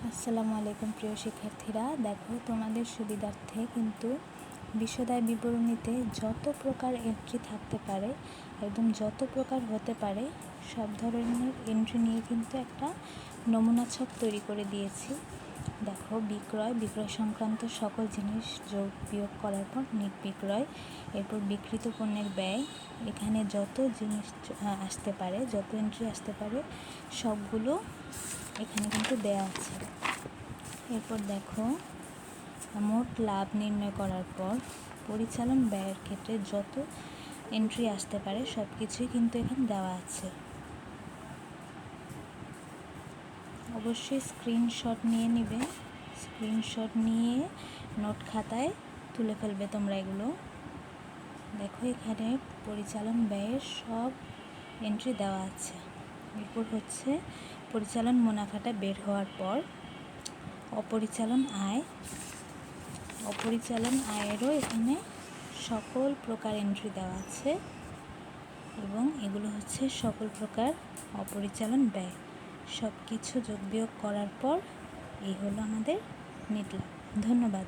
আসসালামু আলাইকুম প্রিয় শিক্ষার্থীরা, দেখো তোমাদের সুবিধার্থে কিন্তু বিশদায় বিবরণীতে যত প্রকার এন্ট্রি থাকতে পারে, একদম যত প্রকার হতে পারে সব ধরনের এন্ট্রি নিয়ে কিন্তু একটা নমুনা ছক তৈরি করে দিয়েছি। দেখো, বিক্রয় সংক্রান্ত সকল জিনিস যোগ বিয়োগ করার পর নিট বিক্রয়, এরপর বিক্রিত পণ্যের ব্যয়, এখানে যত জিনিস আসতে পারে, যত এন্ট্রি আসতে পারে সবগুলো এখানে কিন্তু দেয়া আছে। এরপর দেখো, মোট লাভ নির্ণয় করার পর পরিচালন ব্যয়ের ক্ষেত্রে যত এন্ট্রি আসতে পারে সব কিছুই কিন্তু এখানে দেওয়া আছে। অবশ্যই স্ক্রিনশট নিয়ে নিবে, স্ক্রিনশট নিয়ে নোট খাতায় তুলে ফেলবে তোমরা এগুলো। দেখো, এখানে পরিচালন ব্যয়ের সব এন্ট্রি দেওয়া আছে। এরপর হচ্ছে পরিচালন মুনাফাটা বের হওয়ার পর অপরিচালন আয়েরও এখানে সকল প্রকার এন্ট্রি দেওয়া আছে এবং এগুলো হচ্ছে সকল প্রকার অপরিচালন ব্যয়। সব কিছু যোগ বিয়োগ করার পর এই হলো আমাদের নেট লাভ। ধন্যবাদ।